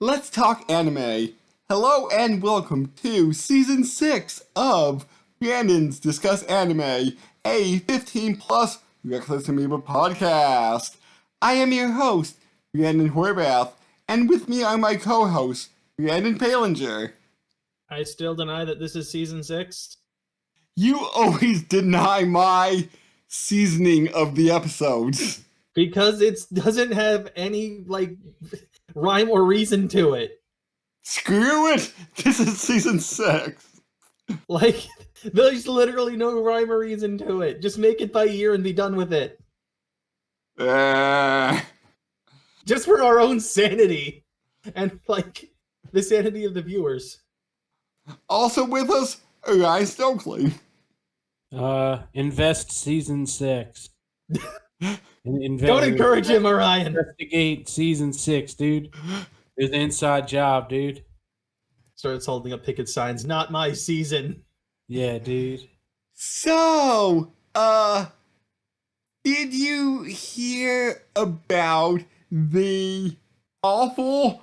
Let's talk anime. Hello and welcome to season 6 of Brandon's Discuss Anime, a 15 plus Reckless Amoeba podcast. I am your host, Brandon Horvath, and with me are my co-hosts, Brandon Palinger. I still deny that this is season 6. You always deny my seasoning of the episodes. Because it doesn't have any, rhyme or reason to it. Screw it! This is season 6. There's literally no rhyme or reason to it. Just make it by year and be done with it. Just for our own sanity. And, the sanity of the viewers. Also with us, Ryan Stokely. Invest season 6. Don't encourage him, Orion. Investigate season 6, dude. It's an inside job, dude. Starts holding up picket signs. Not my season. Yeah, dude. So, did you hear about the awful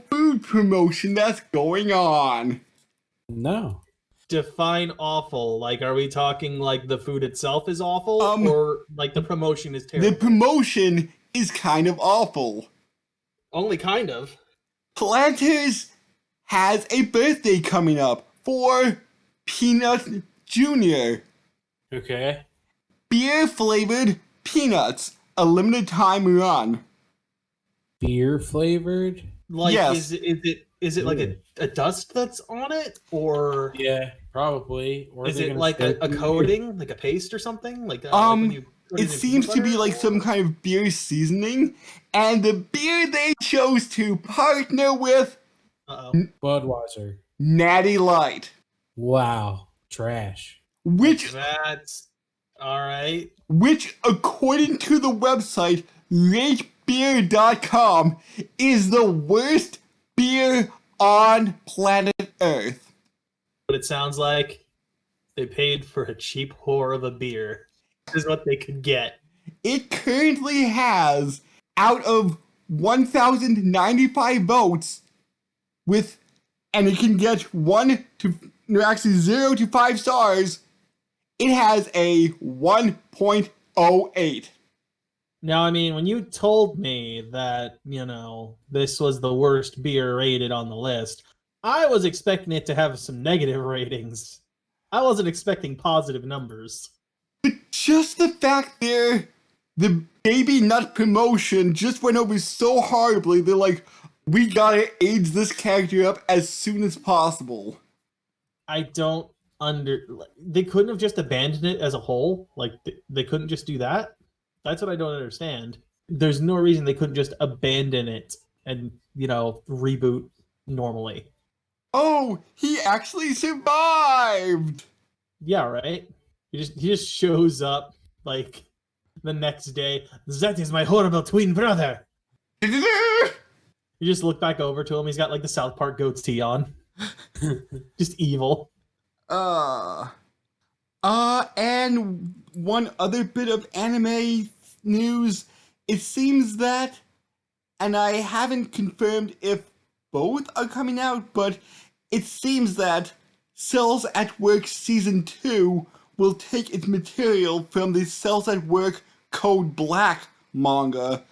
food promotion that's going on? No. Define awful. Are we talking the food itself is awful, or the promotion is terrible? The promotion is kind of awful. Only kind of. Planters has a birthday coming up for Peanut Jr. Okay. Beer-flavored peanuts, a limited time run. Beer flavored? Yes. Is it a dust that's on it, or Yeah, probably. Or is it a coating, like a paste or something? It seems to be some kind of beer seasoning, and the beer they chose to partner with Budweiser. Natty Light. Wow. Trash. That's all right. Which, according to the website ratebeer.com, is the worst beer on planet Earth. What it sounds like, they paid for a cheap whore of a beer. This is what they could get. It currently has, out of 1,095 votes, and it can get 0 to 5 stars, it has a 1.08. Now, when you told me that, this was the worst beer rated on the list, I was expecting it to have some negative ratings. I wasn't expecting positive numbers. But just the fact the baby nut promotion just went over so horribly, they're like, we gotta age this character up as soon as possible. I don't they couldn't have just abandoned it as a whole? They couldn't just do that? That's what I don't understand. There's no reason they couldn't just abandon it and, reboot normally. Oh, he actually survived! Yeah, right? He just shows up, the next day. That is my horrible twin brother! You just look back over to him, he's got, the South Park goatee on. Just evil. And one other bit of anime news, it seems that, and I haven't confirmed if both are coming out, but it seems that Cells at Work Season 2 will take its material from the Cells at Work Code Black manga,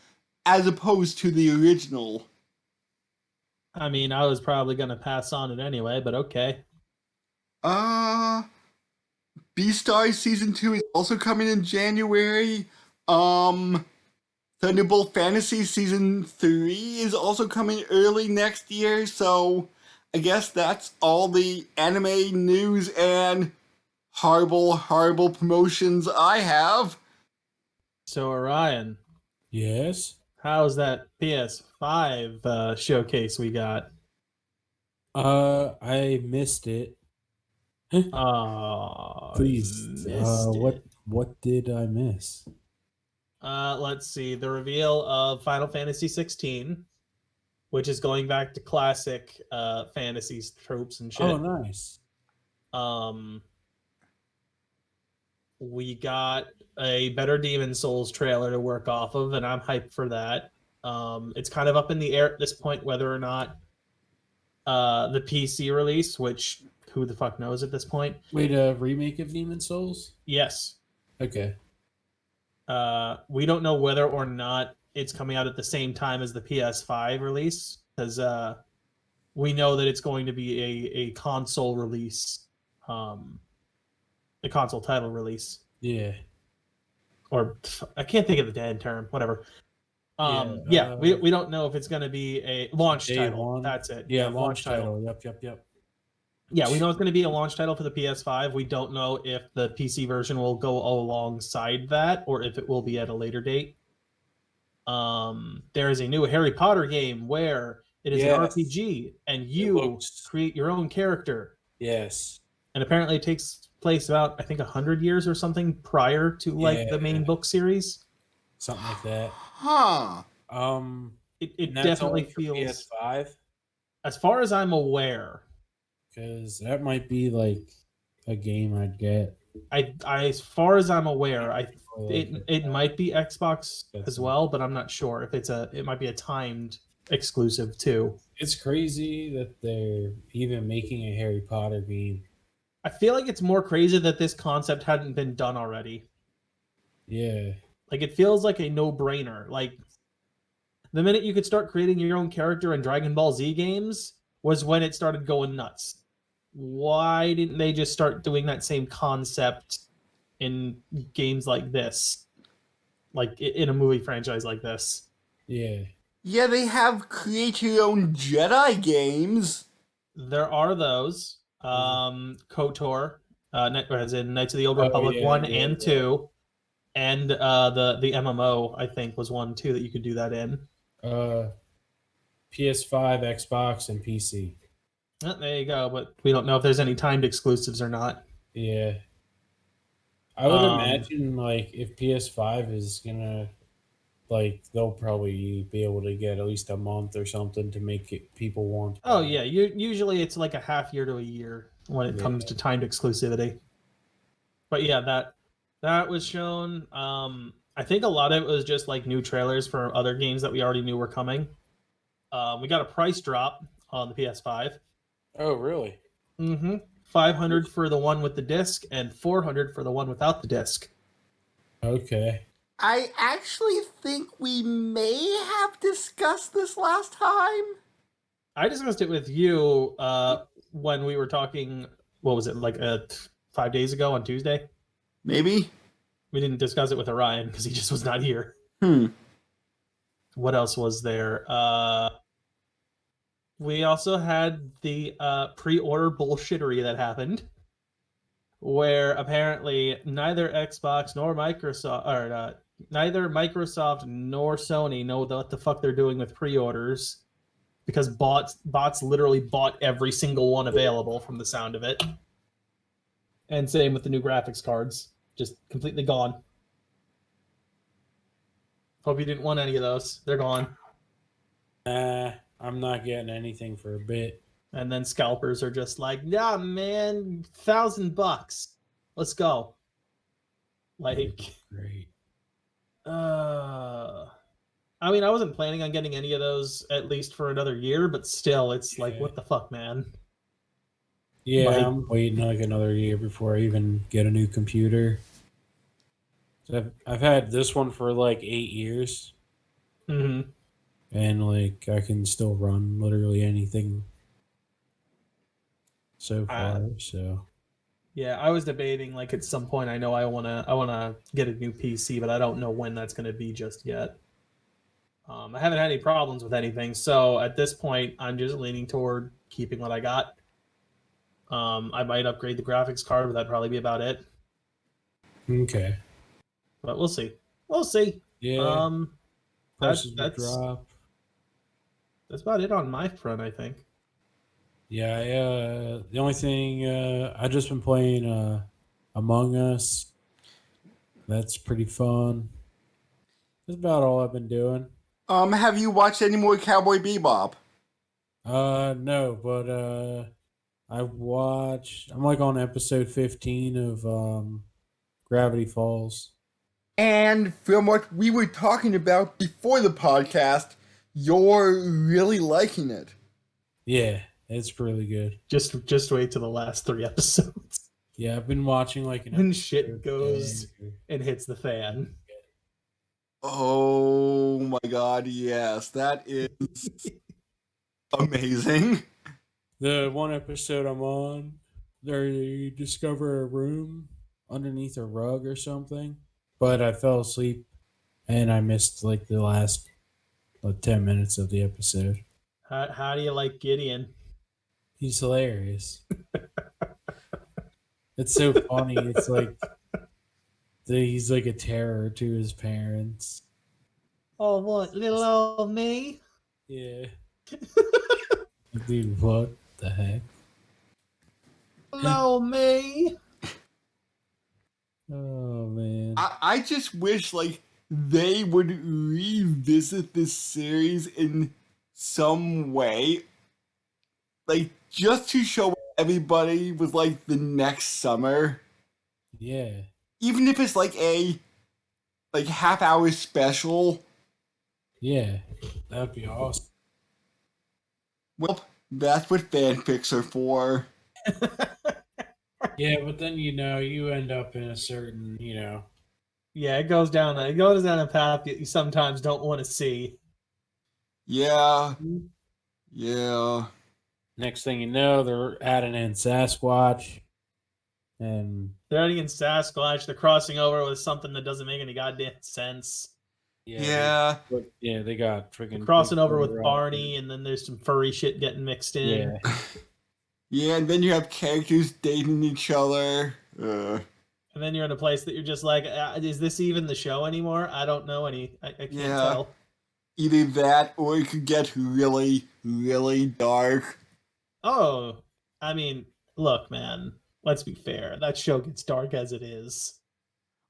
as opposed to the original. I was probably gonna pass on it anyway, but okay. Beastars Season 2 is also coming in January. Thunderbolt Fantasy Season 3 is also coming early next year, so I guess that's all the anime news and horrible promotions I have. So, Orion. Yes? How's that PS5 showcase we got? I missed it. Please. What did I miss? Let's see. The reveal of Final Fantasy 16, which is going back to classic fantasy tropes and shit. Oh, nice. We got a Better Demon Souls trailer to work off of, and I'm hyped for that. It's kind of up in the air at this point whether or not the PC release, which who the fuck knows at this point. Wait, a remake of Demon Souls? Yes. Okay. We don't know whether or not it's coming out at the same time as the PS5 release, because we know that it's going to be a console release, a console title release. Yeah. Or I can't think of the dead term, whatever. We don't know if it's going to be a launch title. One. That's it. Yeah, launch title. Yep. Yeah, we know it's going to be a launch title for the PS5. We don't know if the PC version will go alongside that or if it will be at a later date. There is a new Harry Potter game where it is an RPG and you create your own character. Yes. And apparently it takes place about, I think, 100 years or something prior to the main book series. Something like that. Huh. It definitely feels PS5. As far as I'm aware. Because that might be like a game I'd get. As far as I'm aware, it might be Xbox as well, but I'm not sure if it might be a timed exclusive too. It's crazy that they're even making a Harry Potter game. I feel like it's more crazy that this concept hadn't been done already. Yeah. Like it feels like a no-brainer. Like the minute you could start creating your own character in Dragon Ball Z games was when it started going nuts. Why didn't they just start doing that same concept in games like this? Like in a movie franchise like this? Yeah. Yeah, they have create your own Jedi games. There are those. KOTOR, as in Knights of the Old Republic 1 and 2. And the MMO, I think, was one too that you could do that in. PS5, Xbox, and PC. There you go, but we don't know if there's any timed exclusives or not. Yeah. I would imagine, like, if PS5 is gonna, like, they'll probably be able to get at least a month or something to make it people want. Oh, yeah. Usually it's like a half year to a year when it comes to timed exclusivity. But yeah, that was shown. I think a lot of it was just, like, new trailers for other games that we already knew were coming. We got a price drop on the PS5. Oh, really? Mm-hmm. $500 for the one with the disc and $400 for the one without the disc. Okay. I actually think we may have discussed this last time. I discussed it with you when we were talking, what was it, like 5 days ago on Tuesday? Maybe. We didn't discuss it with Orion because he just was not here. What else was there? We also had the pre-order bullshittery that happened, where apparently neither Xbox nor Microsoft, or neither Microsoft nor Sony know what the fuck they're doing with pre-orders, because bots literally bought every single one available from the sound of it. And same with the new graphics cards, just completely gone. Hope you didn't want any of those. They're gone. I'm not getting anything for a bit. And then scalpers are just like, yeah, man, $1,000. Let's go. Like, great. I mean, I wasn't planning on getting any of those at least for another year, but still, it's like, what the fuck, man? Yeah, like, I'm waiting like another year before I even get a new computer. So I've had this one for like 8 years. Mm-hmm. And like I can still run literally anything so far. So yeah, I was debating like at some point. I know I wanna get a new PC, but I don't know when that's gonna be just yet. I haven't had any problems with anything, so at this point, I'm just leaning toward keeping what I got. I might upgrade the graphics card, but that'd probably be about it. Okay, but we'll see. We'll see. Yeah. That's drop. That's about it on my front, I think. Yeah, the only thing I just been playing Among Us. That's pretty fun. That's about all I've been doing. Have you watched any more Cowboy Bebop? No, but I'm like on episode 15 of Gravity Falls. And from what we were talking about before the podcast, you're really liking it. Yeah, it's really good. Just wait till the last 3 episodes. Yeah, I've been watching like when shit goes day. and hits the fan. Oh my god, yes, that is amazing. The one episode I'm on, they discover a room underneath a rug or something, but I fell asleep and I missed like the last 10 minutes of the episode. How do you like Gideon? He's hilarious. It's so funny. It's like he's like a terror to his parents. Oh, what, little old me? Yeah. Dude, what the heck? Little old me. Oh man. I just wish like they would revisit this series in some way, like just to show everybody was like the next summer. Yeah. Even if it's like a half-hour special. Yeah. That'd be awesome. Well, that's what fanfics are for. Yeah, but then you end up in a certain, Yeah, it goes down a path that you sometimes don't want to see. Yeah. Yeah. Next thing you know, they're adding in Sasquatch. And They're adding in Sasquatch, they're crossing over with something that doesn't make any goddamn sense. Yeah. They got freaking They're crossing over with Barney, and then there's some furry shit getting mixed in. Yeah. Yeah, and then you have characters dating each other. And then you're in a place that you're just like, is this even the show anymore? I don't know I can't tell. Either that, or it could get really, really dark. Oh, I mean, look, man, let's be fair. That show gets dark as it is.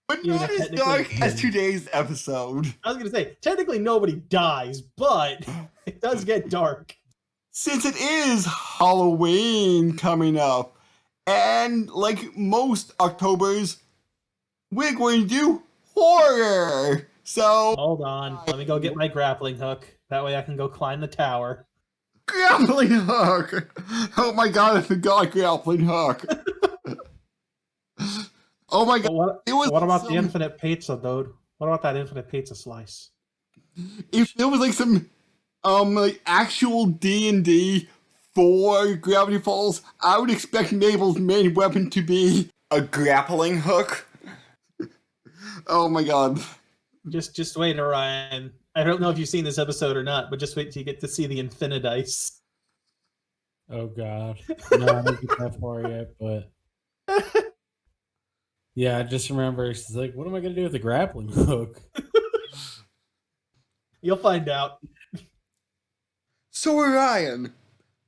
But Even not if as dark as today's episode. I was going to say, technically nobody dies, but it does get dark. Since it is Halloween coming up, and like most Octobers, we're going to do horror. So Hold on, let me go get my grappling hook. That way I can go climb the tower. grappling hook. Oh my god, I forgot grappling hook. Oh my god. What about the infinite pizza, dude? What about that infinite pizza slice? If there was like some like actual D&D for Gravity Falls, I would expect Mabel's main weapon to be a grappling hook. Oh my god. Just wait, Orion. I don't know if you've seen this episode or not, but just wait till you get to see the Infinidice. Oh god. No, I don't get that far yet, but yeah, I just remember she's like, what am I gonna do with the grappling hook? You'll find out. So Orion,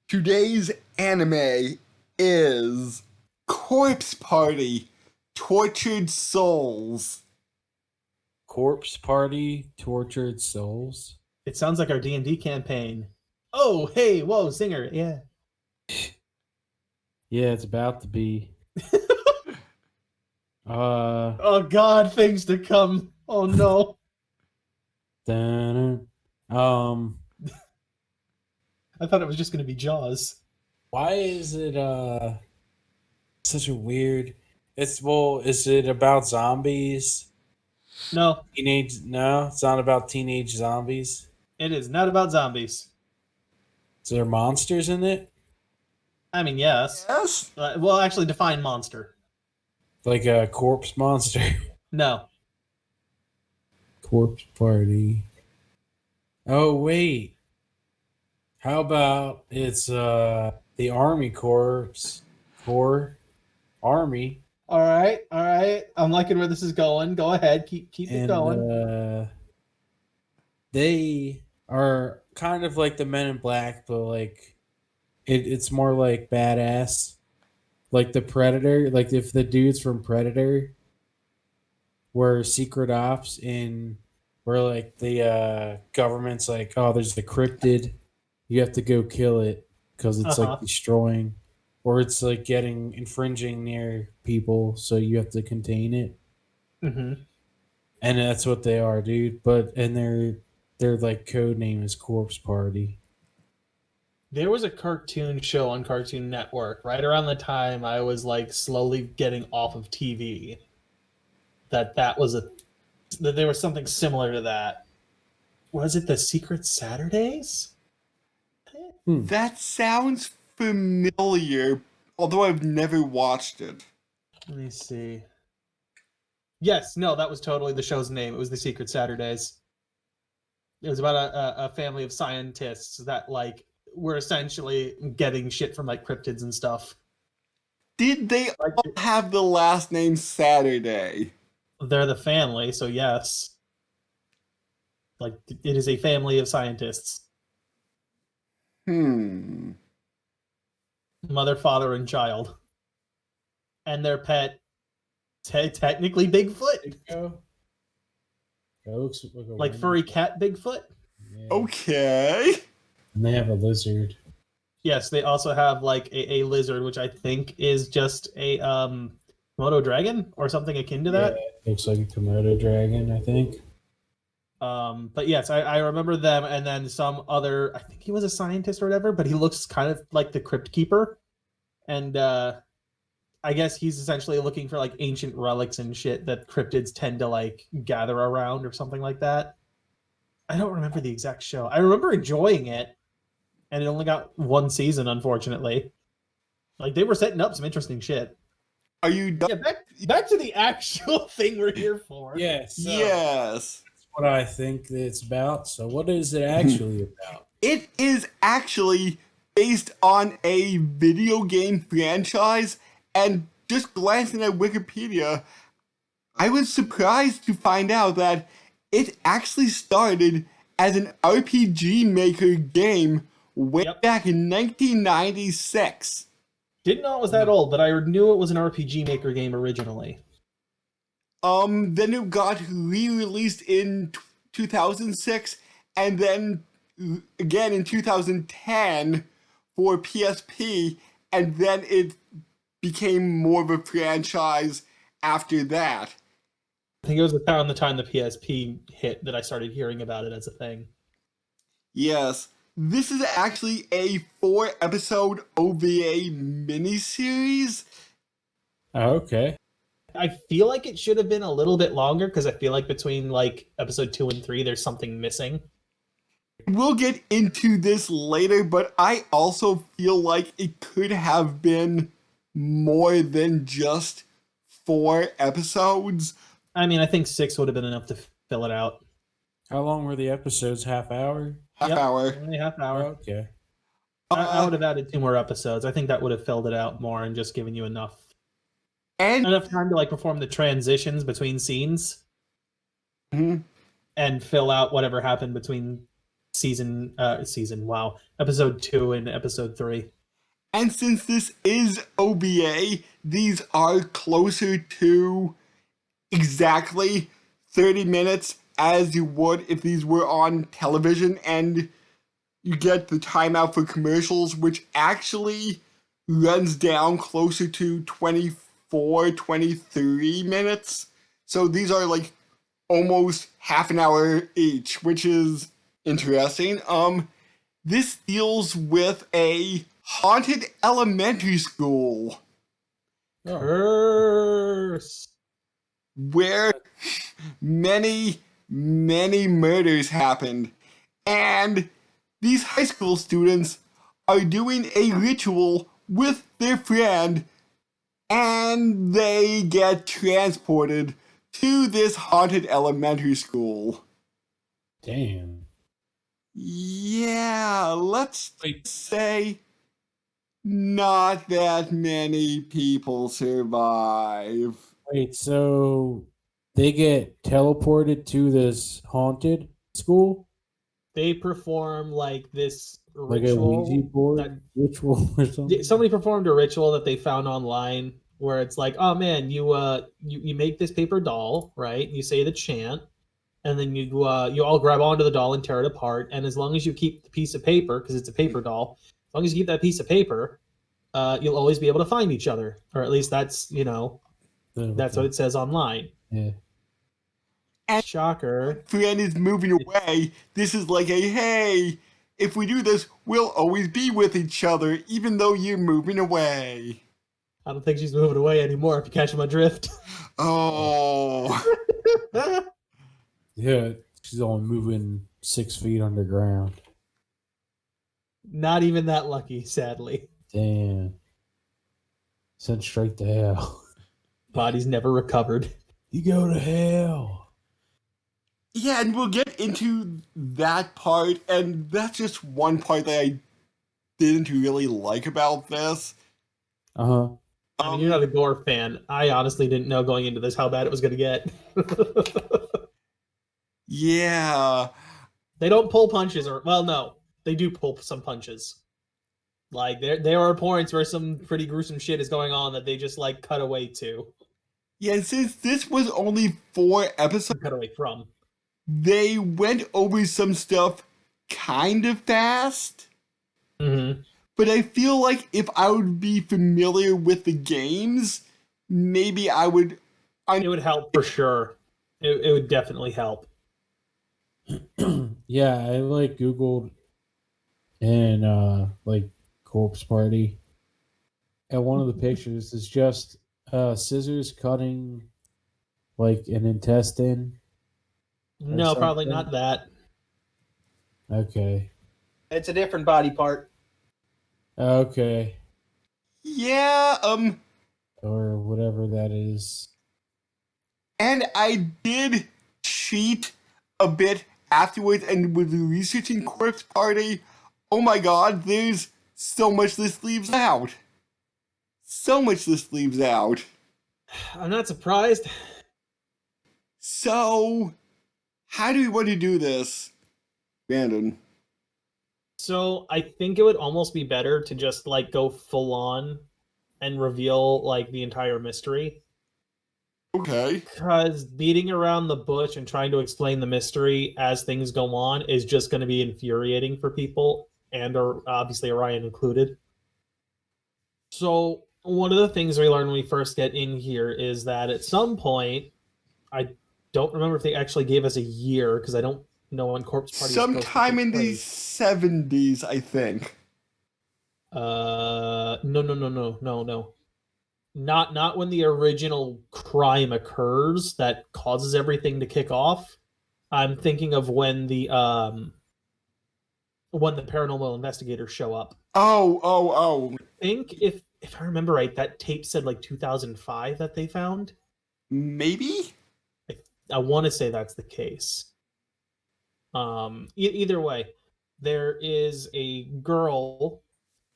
today's anime is Corpse Party, Tortured Souls. Corpse Party, Tortured Souls. It sounds like our D&D campaign. Oh, hey, whoa, Zinger, yeah. Yeah, it's about to be. Oh god, things to come. Oh no. I thought it was just going to be Jaws. Why is it such a weird? Is it about zombies? No, No, it's not about teenage zombies. it is not about zombies. Is there monsters in it? I mean, yes. Yes? Well, actually, define monster. Like a corpse monster? No. Corpse Party. Oh wait. How about it's the Army Corps Army. All right. I'm liking where this is going. Go ahead. Keep it going. They are kind of like the Men in Black, but like it's more like badass. Like the Predator, like if the dudes from Predator were secret ops in where like the government's like, oh, there's the cryptid, you have to go kill it because it's like destroying, or it's like infringing near people, so you have to contain it. Mm-hmm. And that's what they are, dude. But and their like code name is Corpse Party. There was a cartoon show on Cartoon Network right around the time I was like slowly getting off of TV. That there was something similar to that. Was it the Secret Saturdays? That sounds familiar, although I've never watched it. Let me see. Yes, no, that was totally the show's name. It was the Secret Saturdays. It was about a family of scientists that like were essentially getting shit from like cryptids and stuff. Did they all have the last name Saturday? They're the family, so yes. Like it is a family of scientists. Hmm. Mother, father, and child. And their pet, technically Bigfoot. Like furry cat Bigfoot. Yeah. Okay. And they have a lizard. Yes, they also have like a lizard, which I think is just a Komodo dragon or something akin to that. Yeah, looks like a Komodo dragon, I think. But yes, I remember them, and then some other. I think he was a scientist or whatever, but he looks kind of like the Crypt Keeper, and I guess he's essentially looking for like ancient relics and shit that cryptids tend to like gather around or something like that. I don't remember the exact show. I remember enjoying it, and it only got one season, unfortunately. Like they were setting up some interesting shit. Are you done? Yeah, back to the actual thing we're here for. Yes. Yes. What I think it's about. So what is it actually about? It is actually based on a video game franchise, and just glancing at Wikipedia, I was surprised to find out that it actually started as an RPG Maker game way back in 1996. Didn't know it was that old, but I knew it was an RPG Maker game originally. Then it got re-released in 2006, and then again in 2010 for PSP, and then it became more of a franchise after that. I think it was around the time the PSP hit that I started hearing about it as a thing. Yes, this is actually a 4-episode OVA miniseries. Oh, okay. I feel like it should have been a little bit longer because I feel like between like episode 2 and 3 there's something missing. We'll get into this later, but I also feel like it could have been more than just 4 episodes. I mean, I think 6 would have been enough to fill it out. How long were the episodes? Half hour? Half hour. Only half hour. Okay. I would have added 2 more episodes. I think that would have filled it out more and just given you enough And time to like perform the transitions between scenes Mhm. and fill out whatever happened between episode 2 and episode 3. And since this is OVA, these are closer to exactly 30 minutes as you would if these were on television, and you get the timeout for commercials, which actually runs down closer to 24, 23 minutes. So these are like almost half an hour each, which is interesting. This deals with a haunted elementary school Curse. where many murders happened, and these high school students are doing a ritual with their friend, and they get transported to this haunted elementary school. Damn. Yeah, let's Wait. say not that many people survive. Wait, so they get teleported to this haunted school? They perform like this Like a ritual. Ouija board ritual or something? Somebody performed a ritual that they found online where it's like, oh man, you make this paper doll, right? You say the chant, and then you all grab onto the doll and tear it apart. And as long as you keep the piece of paper, because it's a paper doll, as long as you keep that piece of paper, you'll always be able to find each other, or at least that's what it says online. Yeah. And Shocker. friend is moving away. This is like a hey, if we do this, we'll always be with each other, even though you're moving away. I don't think she's moving away anymore, if you catch my drift. Oh. Yeah, she's only moving 6 feet underground. Not even that lucky, sadly. Damn. Sent straight to hell. Body's never recovered. You go to hell. Yeah, and we'll get into that part, and that's just one part that I didn't really like about this. Uh-huh. I mean, you're not a gore fan. I honestly didn't know going into this how bad it was going to get. Yeah. They don't pull punches, or well, no, they do pull some punches. Like there are points where some pretty gruesome shit is going on that they just like cut away to. Yeah, since this was only 4 episodes, Cut away from. they went over some stuff kind of fast. Mm-hmm. But I feel like if I would be familiar with the games, maybe I would. It would help for sure. It would definitely help. Yeah, I like Googled and like corpse party. And one of the pictures is just scissors cutting like an intestine. No, probably something. not that. Okay. It's a different body part. Okay. Yeah, Or whatever that is. and I did cheat a bit afterwards and was researching Corpse Party. Oh my god, there's so much this leaves out. So much this leaves out. I'm not surprised. So, how do we want to do this, Brandon? So I think it would almost be better to just like go full on and reveal like the entire mystery. Okay. Because beating around the bush and trying to explain the mystery as things go on is just going to be infuriating for people, and obviously Orion included. So one of the things we learn when we first get in here is that at some point, I don't remember if they actually gave us a year because I don't know when Corpse Party. Sometime in the 70s, I think. No. Not when the original crime occurs that causes everything to kick off. I'm thinking of when the paranormal investigators show up. Oh. I think if I remember right, that tape said like 2005 that they found. Maybe? I want to say that's the case. Either way, there is a girl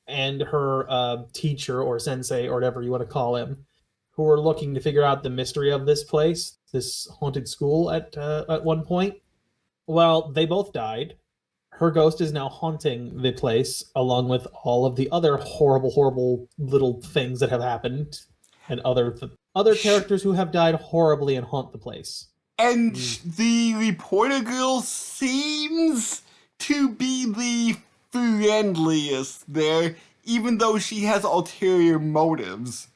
and her teacher or sensei or whatever you want to call him, who are looking to figure out the mystery of this place, this haunted school at one point. Well, they both died. Her ghost is now haunting the place along with all of the other horrible little things that have happened and other characters who have died horribly and haunt the place. And the reporter girl seems to be the friendliest there, even though she has ulterior motives.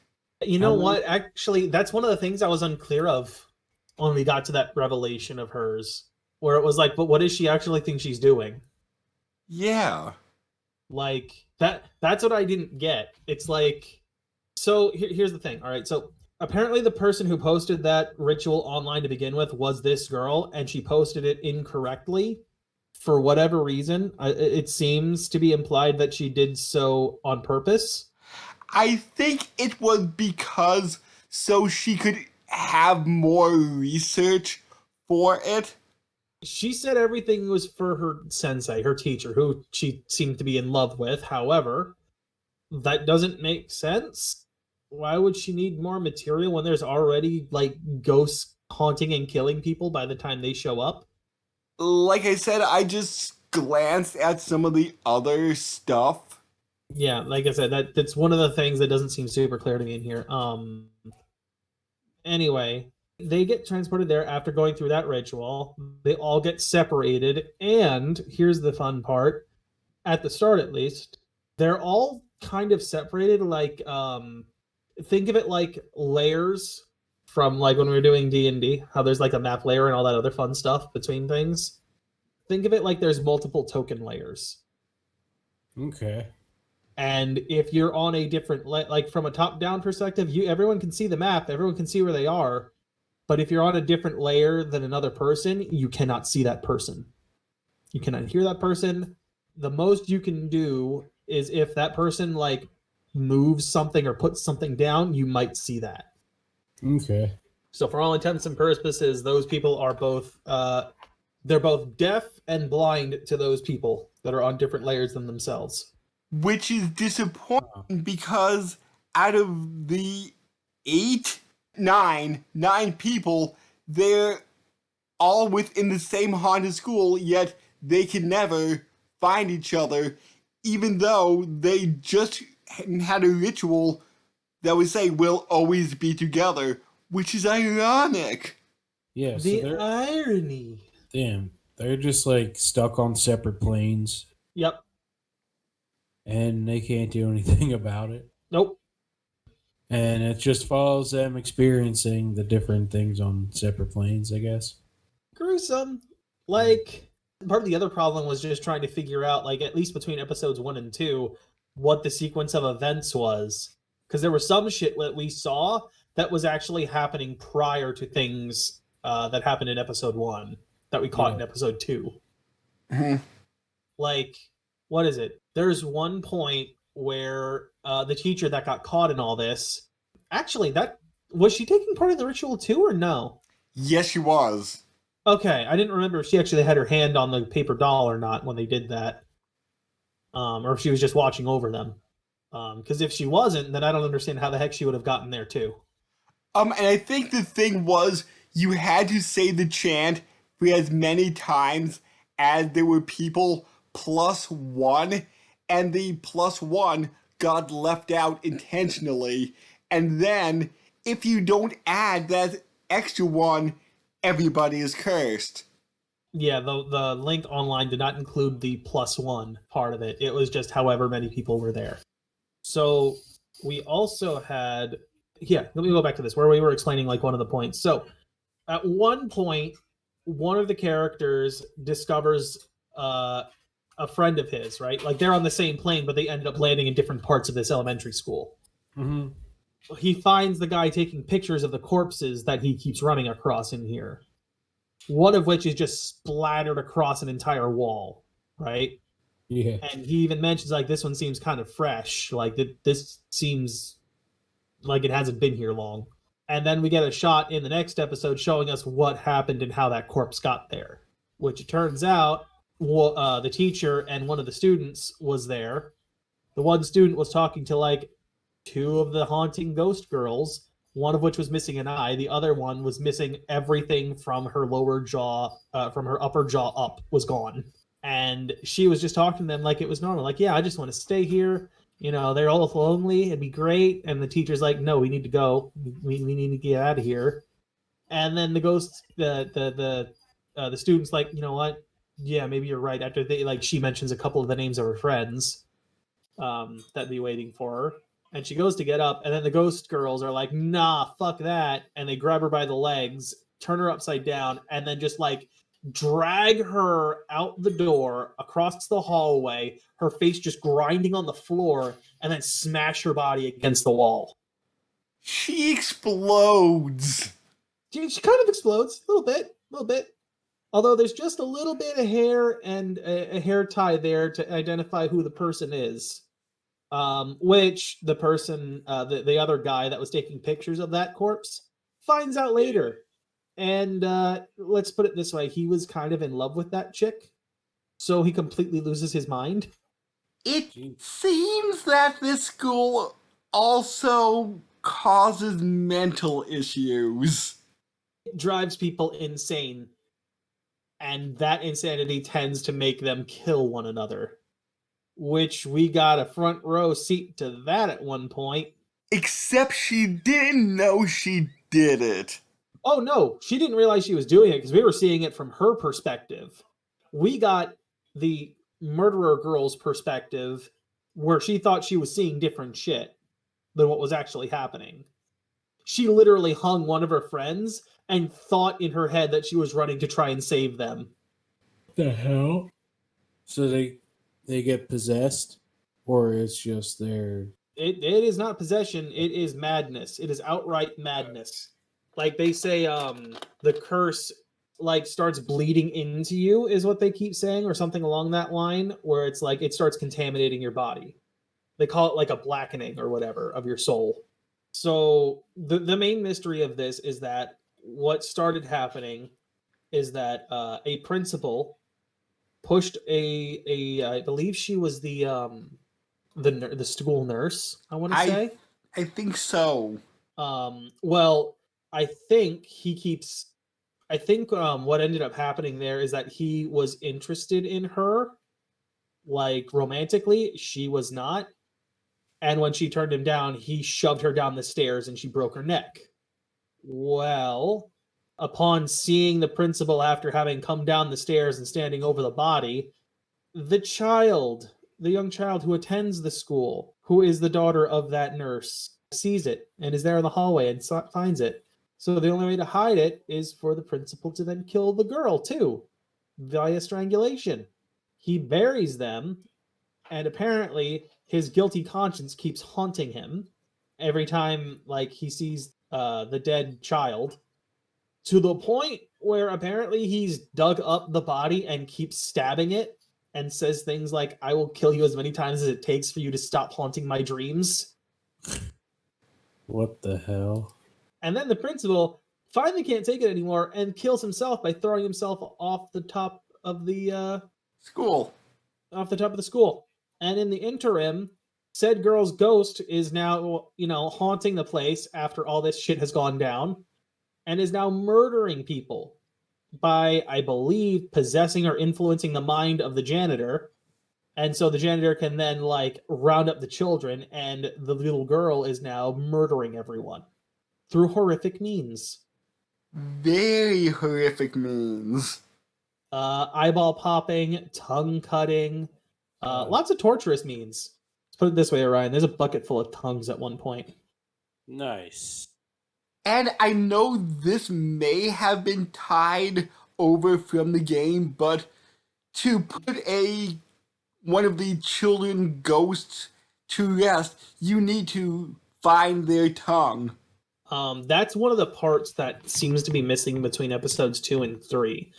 You know what? Actually, that's one of the things I was unclear of when we got to that revelation of hers, where it was like, but what does she actually think she's doing? Yeah. Like, that's what I didn't get. It's like, so here's the thing. All right, so apparently the person who posted that ritual online to begin with was this girl, and she posted it incorrectly for whatever reason. It seems to be implied that she did so on purpose. I think it was because so she could have more research for it. She said everything was for her sensei, her teacher, who she seemed to be in love with. However, that doesn't make sense. Why would she need more material when there's already like ghosts haunting and killing people by the time they show up? Like I said, I just glanced at some of the other stuff. Yeah, like I said, that's one of the things that doesn't seem super clear to me in here. Anyway, they get transported there after going through that ritual. They all get separated, and here's the fun part. At the start, at least, they're all kind of separated. Like, think of it like layers from like when we were doing D&D, how there's like a map layer and all that other fun stuff between things. Think of it like there's multiple token layers. Okay. And if you're on a different, like from a top-down perspective, everyone can see the map, everyone can see where they are. But if you're on a different layer than another person, you cannot see that person. You cannot hear that person. The most you can do is if that person like moves something or puts something down, you might see that. Okay. So for all intents and purposes, those people are both they're both deaf and blind to those people that are on different layers than themselves. Which is disappointing because out of the nine people, they're all within the same haunted school, yet they can never find each other, even though they just had a ritual that would say we'll always be together, which is ironic. Yeah. The So irony. damn, they're just like stuck on separate planes, Yep. and they can't do anything about it. Nope. And it just follows them experiencing the different things on separate planes, I guess. Gruesome. Like, part of the other problem was just trying to figure out, like, at least between episodes 1 and 2, what the sequence of events was. Because there was some shit that we saw that was actually happening prior to things that happened in episode 1 that we caught in episode 2. Mhm. Like, what is it? There's one point where the teacher that got caught in all this, actually, that was she taking part in the ritual too, or no? Yes, she was. Okay, I didn't remember if she actually had her hand on the paper doll or not when they did that, or if she was just watching over them. Because if she wasn't, then I don't understand how the heck she would have gotten there too. And I think the thing was you had to say the chant for as many times as there were people +1, and the +1 got left out intentionally. And then, if you don't add that extra one, everybody is cursed. Yeah, the link online did not include the +1 part of it. It was just however many people were there. So we also had, let me go back to this where we were explaining like one of the points. So at one point, one of the characters discovers a friend of his, right? Like they're on the same plane, but they ended up landing in different parts of this elementary school. Mm-hmm. He finds the guy taking pictures of the corpses that he keeps running across in here. One of which is just splattered across an entire wall, right? Yeah. And he even mentions like this one seems kind of fresh, like this seems like it hasn't been here long. And then we get a shot in the next episode showing us what happened and how that corpse got there, which it turns out the teacher and one of the students was there. The one student was talking to like 2 of the haunting ghost girls, one of which was missing an eye. The other one was missing everything from her lower jaw, from her upper jaw up was gone. And she was just talking to them like it was normal. Like, yeah, I just want to stay here. You know, they're all lonely. It'd be great. And the teacher's like, no, we need to go. We need to get out of here. And then the ghost, the student's like, you know what? Yeah, maybe you're right. After she mentions a couple of the names of her friends that'd be waiting for her. And she goes to get up, and then the ghost girls are like, nah, fuck that. And they grab her by the legs, turn her upside down, and then just like drag her out the door across the hallway, her face just grinding on the floor, and then smash her body against the wall. She explodes. She kind of explodes a little bit. Although there's just a little bit of hair and a hair tie there to identify who the person is. Which the person, the other guy that was taking pictures of that corpse finds out later. And let's put it this way, he was kind of in love with that chick, so he completely loses his mind. It seems that this school also causes mental issues. It drives people insane, and that insanity tends to make them kill one another, which we got a front row seat to that at one point. Except she didn't know she did it. Oh no, she didn't realize she was doing it because we were seeing it from her perspective. We got the murderer girl's perspective where she thought she was seeing different shit than what was actually happening. she literally hung one of her friends and thought in her head that she was running to try and save them. The hell? So they get possessed, or it's just their. It is not possession, it is madness. It is outright madness. Like they say, the curse like starts bleeding into you is what they keep saying, or something along that line, where it's like it starts contaminating your body. They call it like a blackening or whatever of your soul. So the main mystery of this is that what started happening is that a principal pushed I believe she was the school nurse, I want to say. I think so. Well, I think what ended up happening there is that he was interested in her, like romantically. She was not. And when she turned him down, he shoved her down the stairs and she broke her neck. Well, upon seeing the principal after having come down the stairs and standing over the body, the young child who attends the school, who is the daughter of that nurse, sees it and is there in the hallway and finds it. So the only way to hide it is for the principal to then kill the girl too, via strangulation. He buries them, and apparently his guilty conscience keeps haunting him every time like he sees the dead child, to the point where apparently he's dug up the body and keeps stabbing it and says things like, "I will kill you as many times as it takes for you to stop haunting my dreams." What the hell? And then the principal finally can't take it anymore and kills himself by throwing himself off the top of the School. school. And in the interim, said girl's ghost is now, haunting the place after all this shit has gone down, and is now murdering people by, I believe, possessing or influencing the mind of the janitor. And so the janitor can then, like, round up the children, and the little girl is now murdering everyone through horrific means. Very horrific means. Eyeball popping, tongue cutting, lots of torturous means. Let's put it this way, Orion. There's a bucket full of tongues at one point. Nice. And I know this may have been tied over from the game, but to put one of the children ghosts to rest, you need to find their tongue. That's one of the parts that seems to be missing between episodes 2 and 3.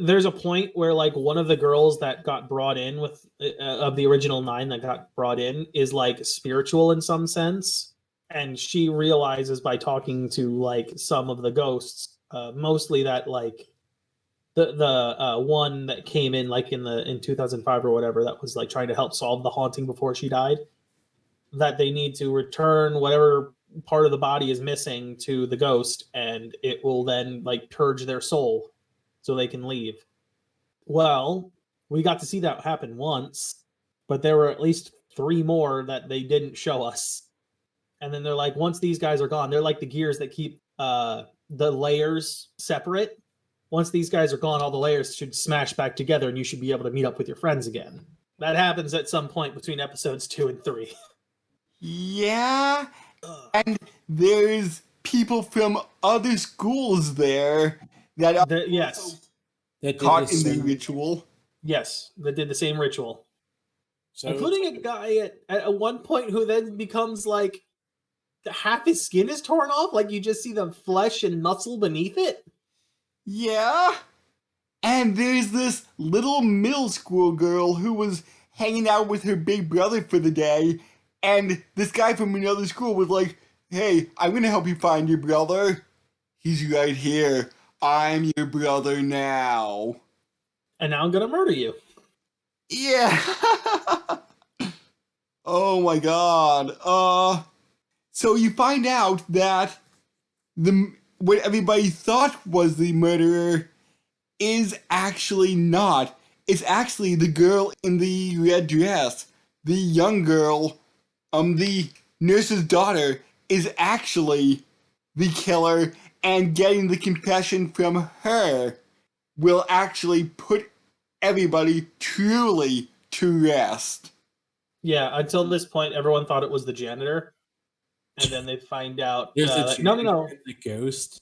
There's a point where, like, one of the girls that got brought in with of the original 9 that got brought in is like spiritual in some sense, and she realizes by talking to like some of the ghosts, mostly that like the one that came in like in 2005 or whatever, that was like trying to help solve the haunting before she died, that they need to return whatever part of the body is missing to the ghost, and it will then like purge their soul so they can leave. Well, we got to see that happen once, but there were at least 3 more that they didn't show us. And then they're like, once these guys are gone, they're like the gears that keep the layers separate. Once these guys are gone, all the layers should smash back together and you should be able to meet up with your friends again. That happens at some point between episodes 2 and 3. Yeah, and there's people from other schools there that are Yes. caught in the ritual. Yes, that did the same ritual. So including a guy at one point who then becomes like half his skin is torn off, like you just see the flesh and muscle beneath it. Yeah. And there's this little middle school girl who was hanging out with her big brother for the day, and this guy from another school was like, "Hey, I'm gonna help you find your brother. He's right here. I'm your brother now. And now I'm gonna murder you." Yeah. Oh my god. So you find out that what everybody thought was the murderer is actually not. It's actually the girl in the red dress. The young girl, the nurse's daughter, is actually the killer, and getting the confession from her will actually put everybody truly to rest. Yeah, until this point, everyone thought it was the janitor. and then they find out. There's a No, no, no. the ghost.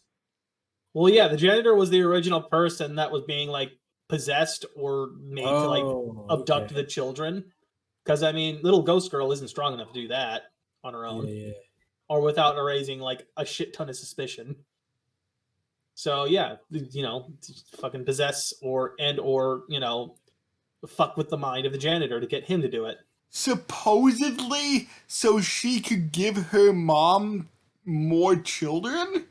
Well, yeah, the janitor was the original person that was being like possessed or made to like abduct the children. Because I mean, little ghost girl isn't strong enough to do that on her own, or without raising like a shit ton of suspicion. So yeah, you know, fucking possess or you know, fuck with the mind of the janitor to get him to do it. Supposedly, so she could give her mom more children?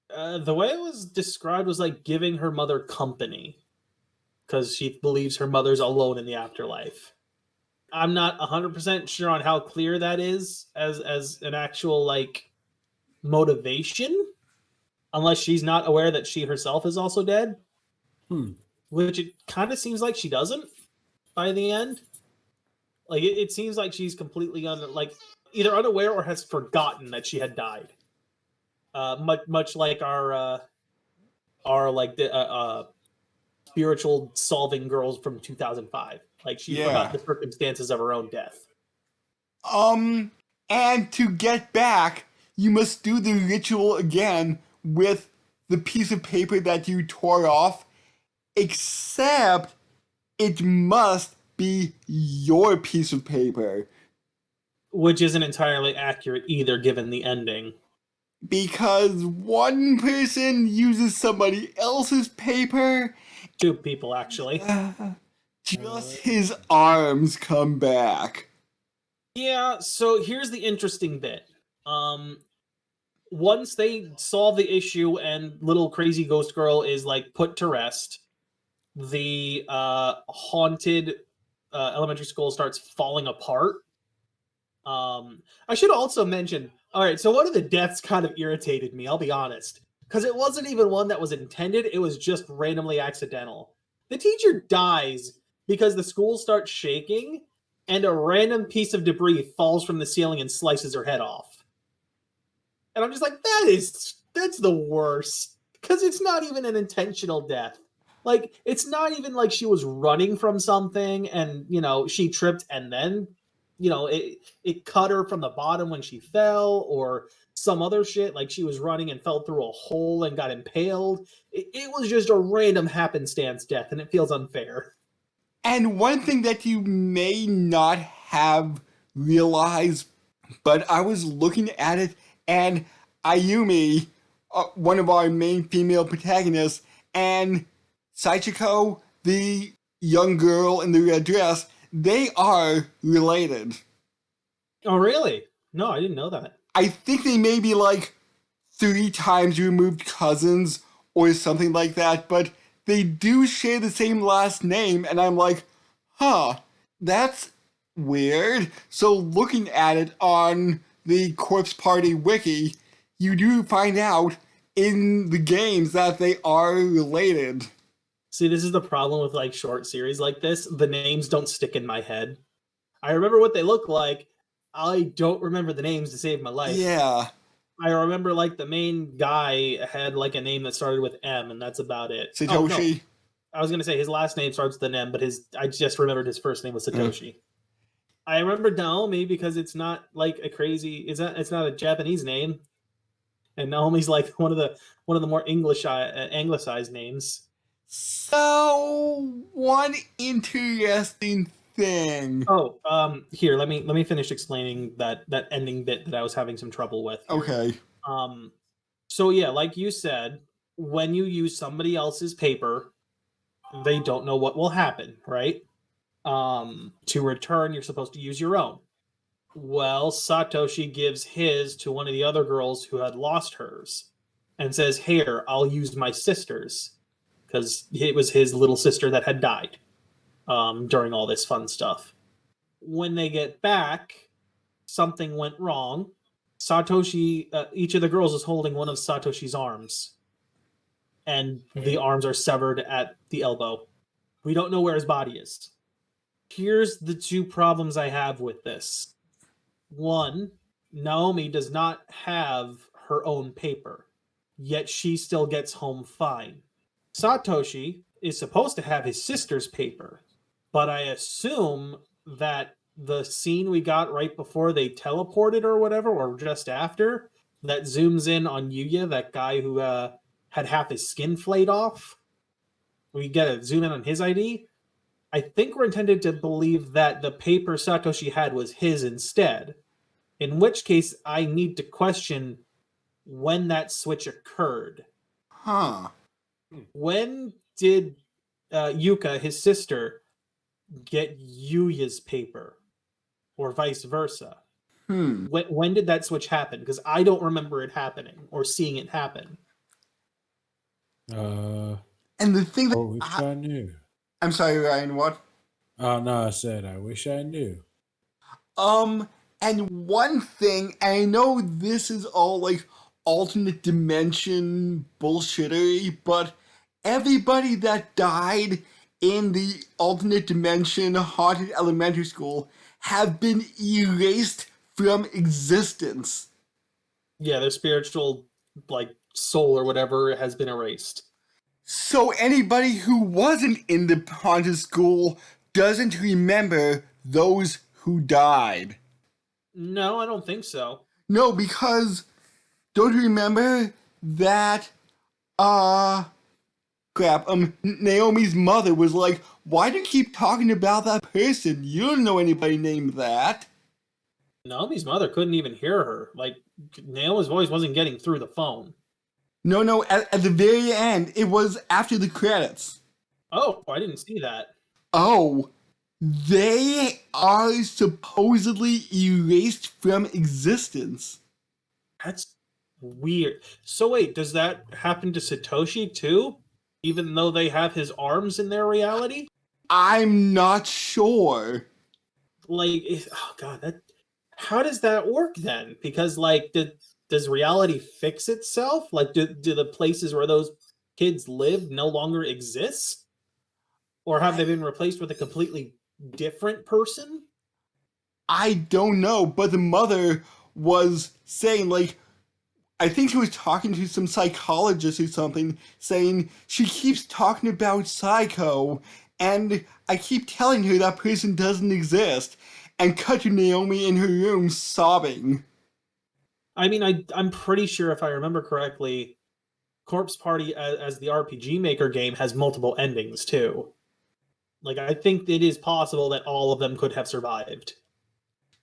The way it was described was like giving her mother company because she believes her mother's alone in the afterlife. I'm not 100% sure on how clear that is as an actual like motivation, unless she's not aware that she herself is also dead. Which it kind of seems like she doesn't by the end. Like it seems like she's completely either unaware or has forgotten that she had died. Much like our like the spiritual solving girls from 2005. Like she forgot the circumstances of her own death. And to get back, you must do the ritual again with the piece of paper that you tore off, except it must be your piece of paper. Which isn't entirely accurate either, given the ending. Because one person uses somebody else's paper. 2 people, actually. Just his arms come back. Yeah, so here's the interesting bit. Once they solve the issue and little crazy ghost girl is like put to rest, the haunted elementary school starts falling apart. I should also mention, all right, so one of the deaths kind of irritated me, I'll be honest, because it wasn't even one that was intended, it was just randomly accidental. The teacher dies because the school starts shaking and a random piece of debris falls from the ceiling and slices her head off. And I'm just like, that's the worst, because it's not even an intentional death. Like, it's not even like she was running from something and, you know, she tripped and then, you know, it cut her from the bottom when she fell, or some other shit, like she was running and fell through a hole and got impaled. It was just a random happenstance death, and it feels unfair. And one thing that you may not have realized, but I was looking at it, and Ayumi, one of our main female protagonists, and Saichiko, the young girl in the red dress, they are related. Oh, really? No, I didn't know that. I think they may be like 3 times removed cousins or something like that, but they do share the same last name, and I'm like, huh, that's weird. So looking at it on the Corpse Party wiki, you do find out in the games that they are related. See, this is the problem with like short series like this. The names don't stick in my head. I remember what they look like. I don't remember the names to save my life. Yeah. I remember like the main guy had like a name that started with M, and that's about it. Satoshi. Oh, no. I was gonna say his last name starts with an M, but I just remembered his first name was Satoshi. I remember Naomi because it's not like a crazy. It's not a Japanese name, and Naomi's like one of the more anglicized names. So one interesting thing. Oh, here, let me finish explaining that ending bit that I was having some trouble with. Okay. So yeah, like you said, when you use somebody else's paper, they don't know what will happen, right? To return, you're supposed to use your own. Well, Satoshi gives his to one of the other girls who had lost hers and says, "Here, I'll use my sister's," because it was his little sister that had died during all this fun stuff. When they get back, something went wrong. Satoshi, each of the girls is holding one of Satoshi's arms, and the arms are severed at the elbow. We don't know where his body is. Here's the 2 problems I have with this. 1, Naomi does not have her own paper, yet she still gets home fine. Satoshi is supposed to have his sister's paper, but I assume that the scene we got right before they teleported or whatever, or just after, that zooms in on Yuya, that guy who had half his skin flayed off. We get a zoom in on his ID. I think we're intended to believe that the paper Satoshi had was his instead. In which case, I need to question when that switch occurred. Huh. When did Yuka, his sister, get Yuya's paper? Or vice versa? When did that switch happen? Because I don't remember it happening or seeing it happen. And the thing that I wish I knew. I'm sorry, Ryan, what? Oh no, I said I wish I knew. And one thing, and I know this is all like alternate dimension bullshittery, but everybody that died in the alternate dimension haunted elementary school have been erased from existence. Yeah, their spiritual, like, soul or whatever has been erased. So anybody who wasn't in the haunted school doesn't remember those who died. No, I don't think so. No, because don't you remember that Naomi's mother was like, why do you keep talking about that person? You don't know anybody named that. Naomi's mother couldn't even hear her. Like, Naomi's voice wasn't getting through the phone. No, at the very end, it was after the credits. Oh, I didn't see that. Oh, they are supposedly erased from existence. That's weird. So wait, does that happen to Satoshi too? Even though they have his arms in their reality? I'm not sure. Like, oh god, how does that work then? Because like, does reality fix itself? Like, do the places where those kids live no longer exist? Or have they been replaced with a completely different person? I don't know, but the mother was saying, like, I think she was talking to some psychologist or something, saying she keeps talking about Psycho, and I keep telling her that person doesn't exist, and cut to Naomi in her room sobbing. I mean, I'm pretty sure if I remember correctly, Corpse Party as the RPG Maker game has multiple endings too. Like, I think it is possible that all of them could have survived.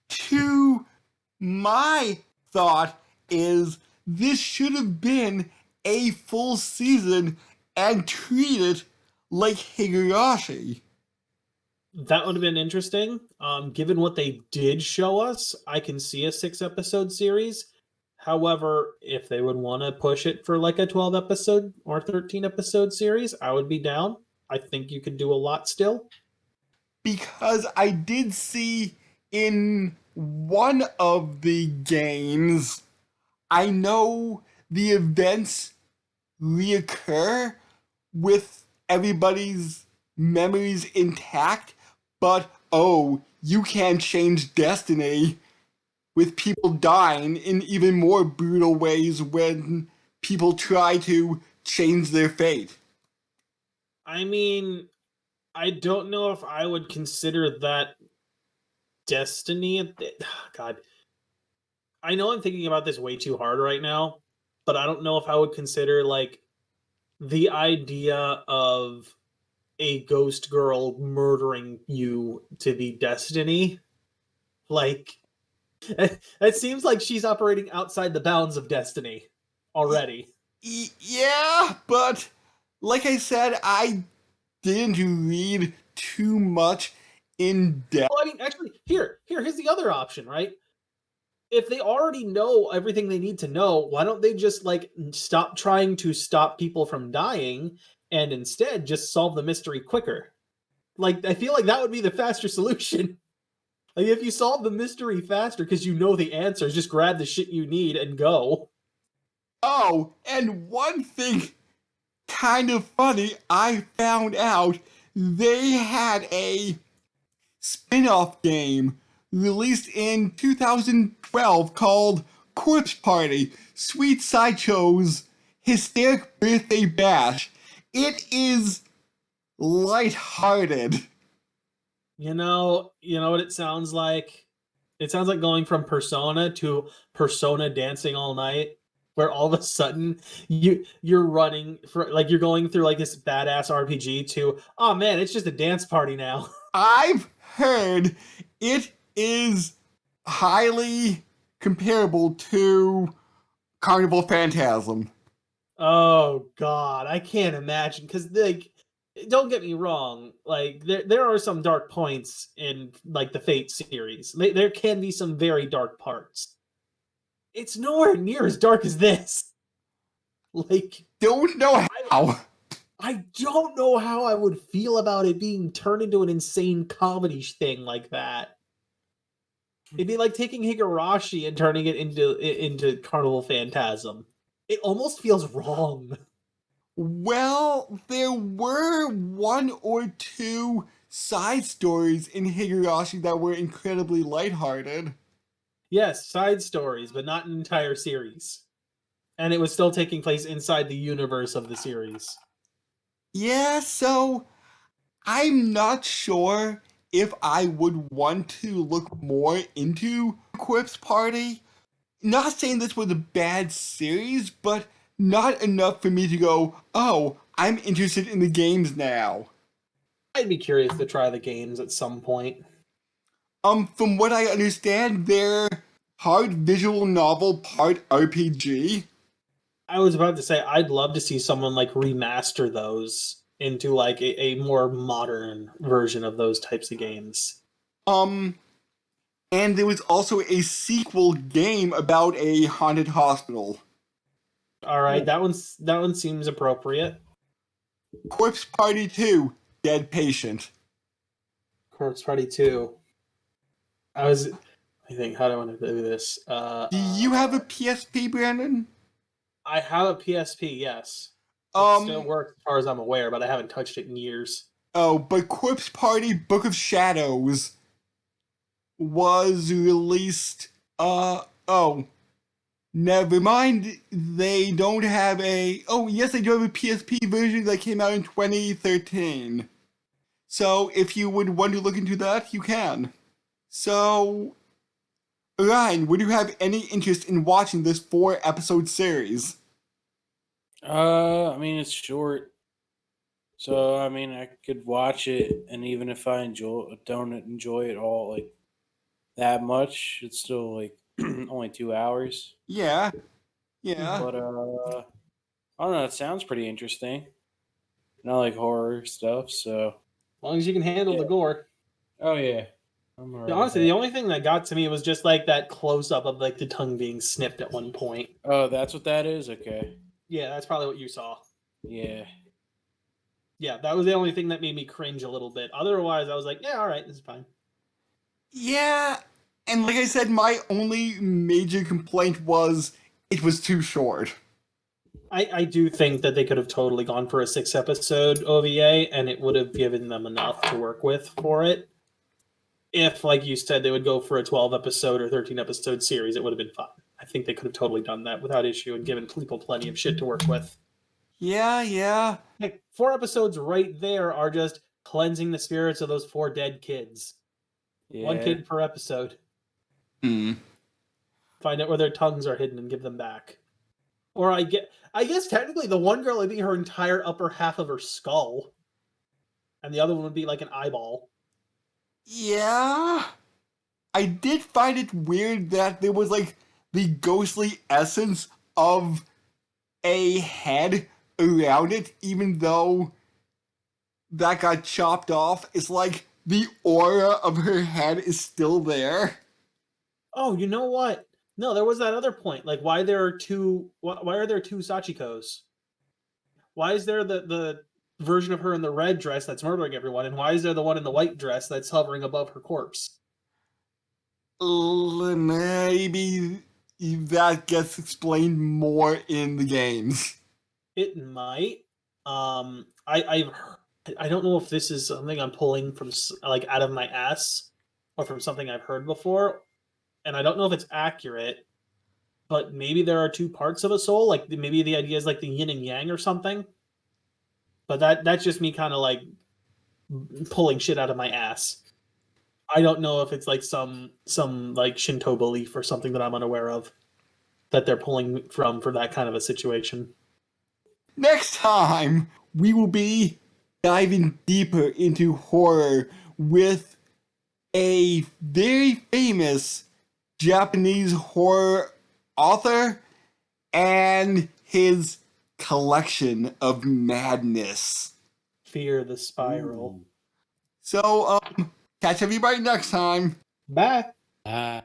To my thought is this should have been a full season and treated like Higurashi. That would have been interesting. Given what they did show us, I can see a 6-episode series. However, if they would want to push it for like a 12-episode or 13-episode series, I would be down. I think you could do a lot still. Because I did see in one of the games, I know the events reoccur with everybody's memories intact, but oh, you can't change destiny with people dying in even more brutal ways when people try to change their fate. I mean, I don't know if I would consider that destiny. God. I know I'm thinking about this way too hard right now, but I don't know if I would consider, like, the idea of a ghost girl murdering you to be destiny. Like, it seems like she's operating outside the bounds of destiny already. Yeah, but like I said, I didn't read too much in depth. Well, I mean, actually, here's the other option, right? If they already know everything they need to know, why don't they just, like, stop trying to stop people from dying and instead just solve the mystery quicker? Like, I feel like that would be the faster solution. Like, if you solve the mystery faster because you know the answers, just grab the shit you need and go. Oh, and one thing kind of funny, I found out they had a spin-off game released in 2012 called Corpse Party, Sweet Sideshow's Hysteric Birthday Bash. It is lighthearted. You know what it sounds like? It sounds like going from Persona to Persona Dancing All Night, where all of a sudden you're running for like you're going through like this badass RPG to, oh man, it's just a dance party now. I've heard it is highly comparable to Carnival Phantasm. Oh god, I can't imagine because like don't get me wrong, like there are some dark points in like the Fate series. There can be some very dark parts. It's nowhere near as dark as this. Like Don't know how. I don't know how I would feel about it being turned into an insane comedy thing like that. It'd be like taking Higurashi and turning it into Carnival Phantasm. It almost feels wrong. Well, there were one or two side stories in Higurashi that were incredibly lighthearted. Yes, side stories, but not an entire series. And it was still taking place inside the universe of the series. Yeah, so I'm not sure if I would want to look more into Corpse Party. Not saying this was a bad series, but not enough for me to go, oh, I'm interested in the games now. I'd be curious to try the games at some point. From what I understand, they're part visual novel, part RPG. I was about to say I'd love to see someone like remaster those into like a more modern version of those types of games. And there was also a sequel game about a haunted hospital. All right, that one seems appropriate. Corpse Party 2, Dead Patient. Corpse Party 2. I think, how do I want to do this? Do you have a PSP, Brandon? I have a PSP, yes. It still works as far as I'm aware, but I haven't touched it in years. Oh, but Corpse Party Book of Shadows was released. Never mind. They don't have a. Oh, yes, they do have a PSP version that came out in 2013. So, if you would want to look into that, you can. So, Ryan, would you have any interest in watching this 4-episode series? I mean, it's short. So, I mean, I could watch it, and even if I don't enjoy it all like that much, it's still like only 2 hours. Yeah. But I don't know. It sounds pretty interesting. And I like horror stuff, so As long as you can handle the gore. oh yeah. Honestly, the only thing that got to me was just like that close up of like the tongue being snipped at one point. Oh, that's what that is. Okay. Yeah, that's probably what you saw. Yeah. Yeah, that was the only thing that made me cringe a little bit. Otherwise, I was like, yeah, all right, this is fine. Yeah, and like I said, my only major complaint was it was too short. I do think that they could have totally gone for a 6-episode OVA, and it would have given them enough to work with for it. If, like you said, they would go for a 12-episode or 13-episode series, it would have been fine. I think they could have totally done that without issue and given people plenty of shit to work with. Yeah. Heck, 4 episodes right there are just cleansing the spirits of those 4 dead kids. Yeah. 1 kid per episode. Hmm. Find out where their tongues are hidden and give them back. Or I guess technically the one girl would be her entire upper half of her skull. And the other one would be like an eyeball. Yeah. I did find it weird that there was like the ghostly essence of a head around it, even though that got chopped off. It's like the aura of her head is still there. Oh, you know what? No, there was that other point. Like, why are there two Sachikos? Why is there the version of her in the red dress that's murdering everyone, and why is there the one in the white dress that's hovering above her corpse? Maybe that gets explained more in the games. It might. I don't know if this is something I'm pulling from like out of my ass or from something I've heard before, and I don't know if it's accurate. But maybe there are 2 parts of a soul. Like maybe the idea is like the yin and yang or something. But that's just me kind of like pulling shit out of my ass. I don't know if it's like some like Shinto belief or something that I'm unaware of that they're pulling from for that kind of a situation. Next time, we will be diving deeper into horror with a very famous Japanese horror author and his collection of madness. Fear the Spiral. So, catch everybody next time. Bye.